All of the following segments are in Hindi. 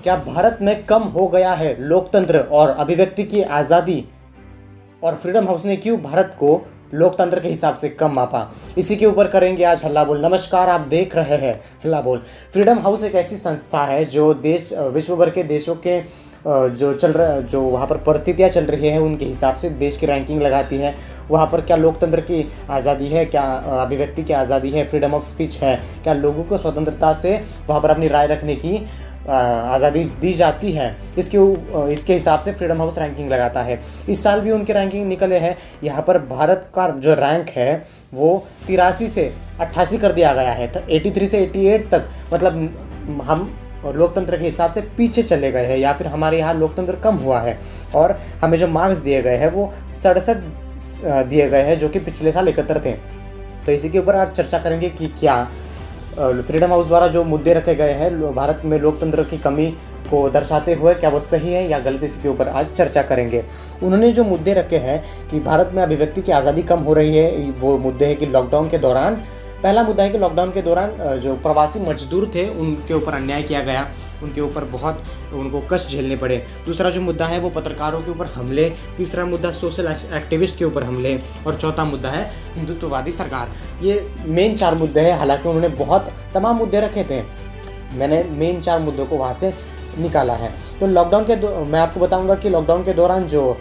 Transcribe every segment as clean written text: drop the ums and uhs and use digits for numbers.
क्या भारत में कम हो गया है लोकतंत्र और अभिव्यक्ति की आज़ादी, और फ्रीडम हाउस ने क्यों भारत को लोकतंत्र के हिसाब से कम मापा? इसी के ऊपर करेंगे आज हल्ला बोल। नमस्कार, आप देख रहे हैं हल्ला बोल। फ्रीडम हाउस एक ऐसी संस्था है जो देश विश्व भर के देशों के जो वहाँ पर परिस्थितियाँ चल रही हैं उनके हिसाब से देश की रैंकिंग लगाती है। वहाँ पर क्या लोकतंत्र की आज़ादी है, क्या अभिव्यक्ति की आज़ादी है, फ्रीडम ऑफ स्पीच है, क्या लोगों को स्वतंत्रता से वहाँ पर अपनी राय रखने की आज़ादी दी जाती है, इसके हिसाब से फ्रीडम हाउस रैंकिंग लगाता है। इस साल भी उनके रैंकिंग निकले हैं। यहाँ पर भारत का जो रैंक है वो 83 से 88 कर दिया गया है, 83 से 88 तक। मतलब हम लोकतंत्र के हिसाब से पीछे चले गए हैं, या फिर हमारे यहाँ लोकतंत्र कम हुआ है। और हमें जो मार्क्स दिए गए हैं वो 67 दिए गए हैं, जो कि पिछले साल 71 थे। तो इसी के ऊपर आज चर्चा करेंगे कि क्या फ्रीडम हाउस द्वारा जो मुद्दे रखे गए हैं भारत में लोकतंत्र की कमी को दर्शाते हुए, क्या वो सही है या गलत, इसके ऊपर आज चर्चा करेंगे। उन्होंने जो मुद्दे रखे हैं कि भारत में अभिव्यक्ति की आज़ादी कम हो रही है, वो मुद्दे है कि लॉकडाउन के दौरान, पहला मुद्दा है कि लॉकडाउन के दौरान जो प्रवासी मजदूर थे उनके ऊपर अन्याय किया गया, उनके ऊपर बहुत उनको कष्ट झेलने पड़े। दूसरा जो मुद्दा है वो पत्रकारों के ऊपर हमले, तीसरा मुद्दा सोशल एक्टिविस्ट के ऊपर हमले, और चौथा मुद्दा है हिंदुत्ववादी सरकार। ये मेन 4 मुद्दे हैं। हालांकि उन्होंने बहुत तमाम मुद्दे रखे थे, मैंने मेन 4 मुद्दों को वहाँ से निकाला है। तो मैं आपको बताऊँगा कि लॉकडाउन के दौरान जो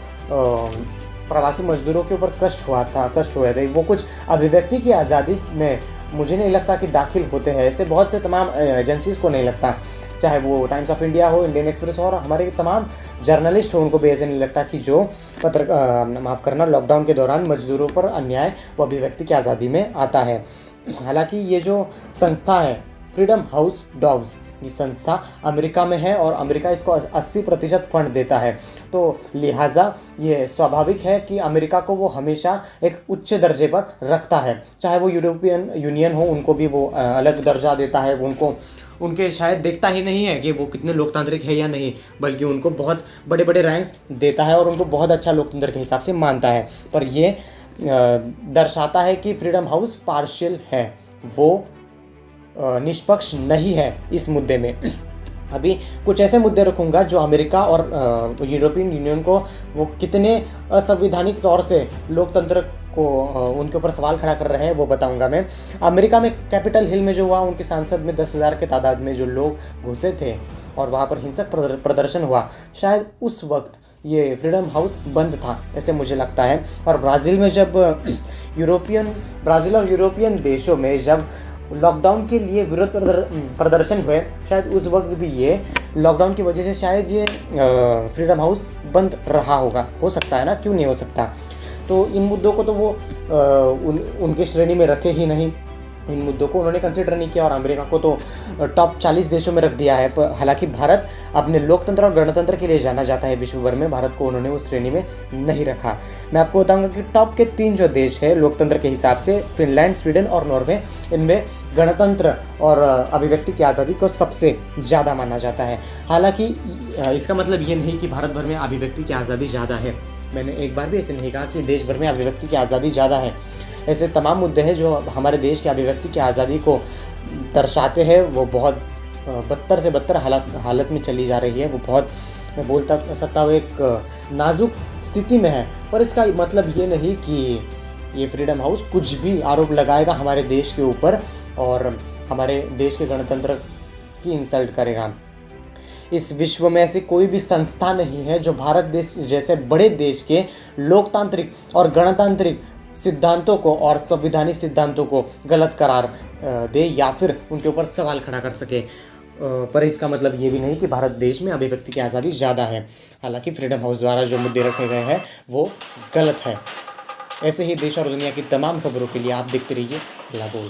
प्रवासी मजदूरों के ऊपर कष्ट हुए थे, वो कुछ अभिव्यक्ति की आज़ादी में मुझे नहीं लगता कि दाखिल होते हैं। ऐसे बहुत से तमाम एजेंसीज़ को नहीं लगता, चाहे वो टाइम्स ऑफ इंडिया हो, इंडियन एक्सप्रेस हो, और हमारे तमाम जर्नलिस्ट हो, उनको भी ऐसे नहीं लगता कि जो लॉकडाउन के दौरान मजदूरों पर अन्याय वो अभिव्यक्ति की आज़ादी में आता है। हालांकि ये जो संस्था है फ्रीडम हाउस डॉग्स, ये संस्था अमेरिका में है और अमेरिका इसको 80% फंड देता है। तो लिहाजा ये स्वाभाविक है कि अमेरिका को वो हमेशा एक उच्च दर्जे पर रखता है। चाहे वो यूरोपियन यूनियन हो, उनको भी वो अलग दर्जा देता है। उनके शायद देखता ही नहीं है कि वो कितने लोकतांत्रिक है या नहीं, बल्कि उनको बहुत बड़े बड़े रैंक्स देता है और उनको बहुत अच्छा लोकतंत्र के हिसाब से मानता है। पर ये दर्शाता है कि फ्रीडम हाउस पार्शियल है, वो निष्पक्ष नहीं है इस मुद्दे में। अभी कुछ ऐसे मुद्दे रखूंगा जो अमेरिका और यूरोपियन यूनियन को वो कितने असंवैधानिक तौर से लोकतंत्र को उनके ऊपर सवाल खड़ा कर रहे हैं, वो बताऊंगा मैं। अमेरिका में कैपिटल हिल में जो हुआ, उनके सांसद में 10,000 के तादाद में जो लोग घुसे थे और वहाँ पर हिंसक प्रदर्शन हुआ, शायद उस वक्त ये फ्रीडम हाउस बंद था, ऐसे मुझे लगता है। और ब्राज़ील और यूरोपियन देशों में जब लॉकडाउन के लिए विरोध प्रदर्शन हुए, शायद उस वक्त भी ये लॉकडाउन की वजह से शायद ये फ्रीडम हाउस बंद रहा होगा। हो सकता है ना, क्यों नहीं हो सकता। तो इन मुद्दों को तो वो उनके श्रेणी में रखे ही नहीं, इन मुद्दों को उन्होंने कंसिडर नहीं किया, और अमेरिका को तो टॉप 40 देशों में रख दिया है। हालांकि भारत अपने लोकतंत्र और गणतंत्र के लिए जाना जाता है विश्व भर में, भारत को उन्होंने उस श्रेणी में नहीं रखा। मैं आपको बताऊंगा कि टॉप के 3 जो देश है लोकतंत्र के हिसाब से, फिनलैंड, स्वीडन और नॉर्वे, इनमें गणतंत्र और अभिव्यक्ति की आज़ादी को सबसे ज़्यादा माना जाता है। हालांकि इसका मतलब ये नहीं कि भारत भर में अभिव्यक्ति की आज़ादी ज़्यादा है। मैंने एक बार भी ऐसे नहीं कहा कि देश भर में अभिव्यक्ति की आज़ादी ज़्यादा है। ऐसे तमाम मुद्दे हैं जो हमारे देश की अभिव्यक्ति की आज़ादी को दर्शाते हैं, वो बहुत बदतर से बदतर हालत में चली जा रही है। वो बहुत, मैं बोलता सकता हूँ, एक नाजुक स्थिति में है। पर इसका मतलब ये नहीं कि ये फ्रीडम हाउस कुछ भी आरोप लगाएगा हमारे देश के ऊपर और हमारे देश के गणतंत्र की इंसल्ट करेगा। इस विश्व में ऐसी कोई भी संस्था नहीं है जो भारत देश जैसे बड़े देश के लोकतांत्रिक और गणतांत्रिक सिद्धांतों को और संवैधानिक सिद्धांतों को गलत करार दे या फिर उनके ऊपर सवाल खड़ा कर सके। पर इसका मतलब ये भी नहीं कि भारत देश में अभिव्यक्ति की आज़ादी ज़्यादा है। हालांकि फ्रीडम हाउस द्वारा जो मुद्दे रखे गए हैं वो गलत है। ऐसे ही देश और दुनिया की तमाम खबरों के लिए आप देखते रहिए हल्ला बोल।